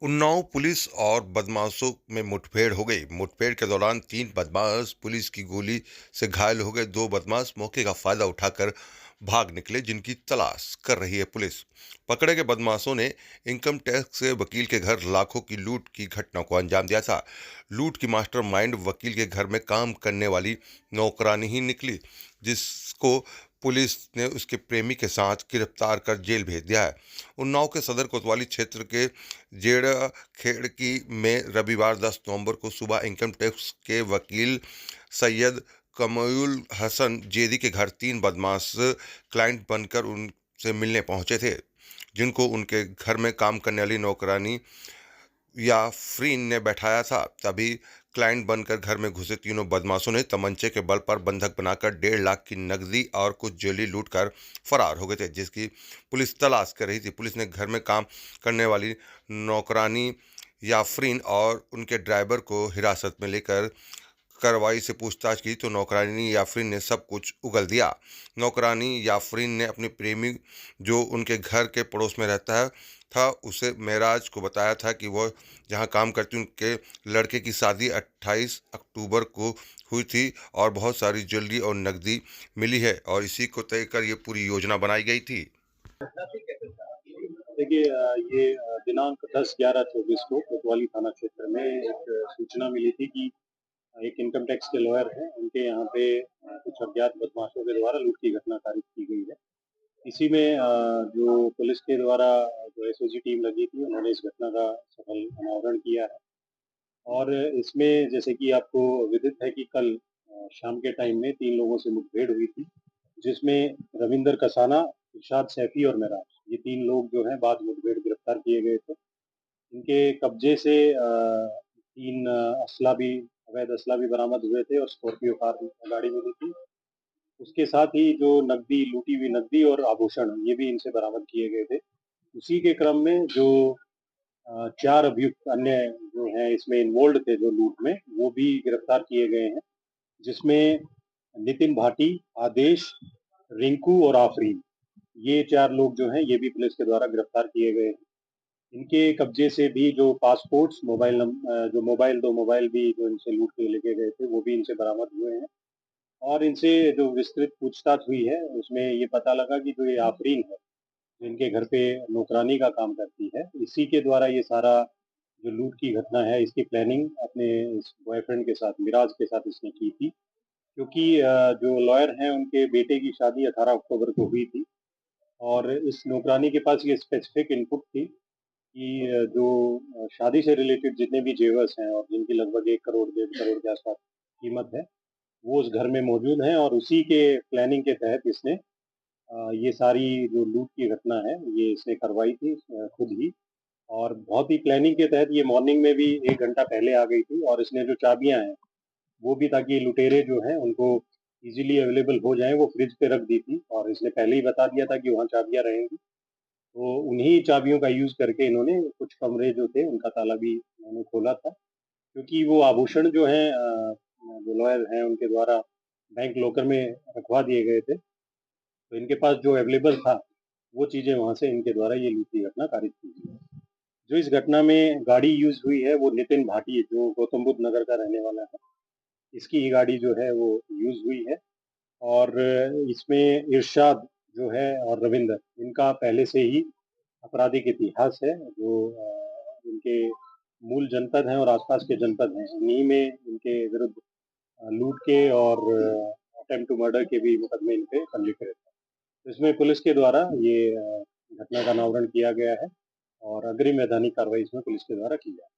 Unnao police और बदमाशों में मुठभेड़ हो गई। मुठभेड़ के दौरान 3 बदमाश पुलिस की गोली से घायल हो गए। 2 बदमाश मौके का फायदा उठाकर भाग निकले, जिनकी तलाश कर रही है पुलिस। पकड़े गए बदमाशों ने इनकम टैक्स से वकील के घर लाखों की लूट की घटना को अंजाम दिया था। लूट की मास्टरमाइंड वकील के घर में काम करने वाली नौकरानी ही निकली, जिसको पुलिस ने उसके प्रेमी के साथ गिरफ्तार कर जेल भेज दिया है। उन्नाव के सदर कोतवाली क्षेत्र के जेड़ा खेड़की में रविवार 10 नवंबर को सुबह इनकम टैक्स के वकील सैयद कमयुल हसन जेदी के घर 3 बदमाश क्लाइंट बनकर उनसे मिलने पहुंचे थे, जिनको उनके घर में काम करने वाली नौकरानी याफ्रीन ने बैठाया था। तभी क्लाइंट बनकर घर में घुसे तीनों बदमाशों ने तमंचे के बल पर बंधक बनाकर 1.5 लाख की नकदी और कुछ ज्वेलरी लूटकर फरार हो गए थे, जिसकी पुलिस तलाश कर रही थी। पुलिस ने घर में काम करने वाली नौकरानी याफ्रीन और उनके ड्राइवर को हिरासत में लेकर कार्रवाई से पूछताछ की तो नौकरानी याफ्रीन ने सब कुछ उगल दिया। नौकरानी याफ्रीन ने अपने प्रेमी, जो उनके घर के पड़ोस में रहता है था, उसे मेराज को बताया था कि वह जहां काम करती उनके लड़के की शादी 28 अक्टूबर को हुई थी और बहुत सारी ज्वेलरी और नकदी मिली है, और इसी को तय कर ये पूरी योजना बनाई गई थी। देखिए ये दिनांक 10/11/24 को कोतवाली थाना क्षेत्र में एक सूचना मिली थी कि एक इनकम टैक्स के लॉयर हैं, उनके यहाँ पे कुछ अज्ञात बदमाशों के द्वारा लूट की घटना कारित की गई है। इसी में जो पुलिस के द्वारा जो एसओजी टीम लगी थी, उन्होंने इस घटना का सफल अनावरण किया है। और इसमें जैसे कि आपको विदित है कि कल शाम के टाइम में 3 लोगों से मुठभेड़ हुई थी, जिसमें रविंदर कसाना, इरशाद सैफी और मेराज, ये 3 लोग जो हैं बाद मुठभेड़ गिरफ्तार किए गए थे। इनके कब्जे से 3 असला भी अवैध असला भी बरामद हुए थे और स्कॉर्पियो कार गाड़ी मिली थी। उसके साथ ही जो नकदी, लूटी हुई नकदी और आभूषण, ये भी इनसे बरामद किए गए थे। उसी के क्रम में जो 4 अभियुक्त अन्य जो हैं इसमें इन्वॉल्व्ड थे जो लूट में, वो भी गिरफ्तार किए गए हैं, जिसमें नितिन भाटी, आदेश, रिंकू और आफरीन, ये 4 लोग जो हैं, ये भी पुलिस के द्वारा गिरफ्तार किए गए हैं। इनके कब्जे से भी जो पासपोर्ट्स, जो मोबाइल 2 मोबाइल भी जो इनसे लूट के लेके गए थे, वो भी इनसे बरामद हुए हैं। और इनसे जो विस्तृत पूछताछ हुई है, उसमें ये पता लगा कि जो ये आफरीन है, जो इनके घर पे नौकरानी का काम करती है, इसी के द्वारा ये सारा जो लूट की घटना है, इसकी प्लानिंग अपने इस बॉयफ्रेंड के साथ, मिराज के साथ इसने की थी। क्योंकि जो लॉयर हैं, उनके बेटे की शादी 18 अक्टूबर को हुई थी और इस नौकरानी के पास ये स्पेसिफिक इनपुट थी कि जो शादी से रिलेटेड जितने भी जेवर्स हैं और जिनकी लगभग 1 करोड़, 1.5 करोड़ के आसपास कीमत है, वो उस घर में मौजूद हैं और उसी के प्लानिंग के तहत इसने ये सारी जो लूट की घटना है, ये इसने करवाई थी खुद ही। और बहुत ही प्लानिंग के तहत ये मॉर्निंग में भी 1 घंटा पहले आ गई थी और इसने जो चाबियाँ हैं, वो भी ताकि ये लुटेरे जो हैं, उनको ईज़िली अवेलेबल हो जाएँ, वो फ्रिज पे रख दी थी और इसने पहले ही बता दिया था कि वहाँ चाबियाँ रहेंगी। तो उन्हीं चाबियों का यूज़ करके इन्होंने कुछ कमरे जो थे, उनका ताला भी इन्होंने खोला था। क्योंकि वो आभूषण जो हैं जो लॉयर हैं, उनके द्वारा बैंक लॉकर में रखवा दिए गए थे। तो इनके पास जो अवेलेबल था, वो चीज़ें वहाँ से इनके द्वारा ये लूट की घटना कारित की गई है। जो इस घटना में गाड़ी यूज़ हुई है, वो नितिन भाटी, जो गौतम बुद्ध नगर का रहने वाला है। इसकी ही गाड़ी जो है, वो यूज़ हुई है और इसमें इरशाद जो है और रविंदर, इनका पहले से ही आपराधिक इतिहास है। जो इनके मूल जनपद हैं और आसपास के जनपद हैं, उन्हीं में इनके विरुद्ध लूट के और अटेम्प्ट टू मर्डर के भी मुकदमे इन पे पंजीकृत हैं। तो इसमें पुलिस के द्वारा ये घटना का अनावरण किया गया है और अग्रिम वैधानिक कार्रवाई इसमें पुलिस के द्वारा की जाए।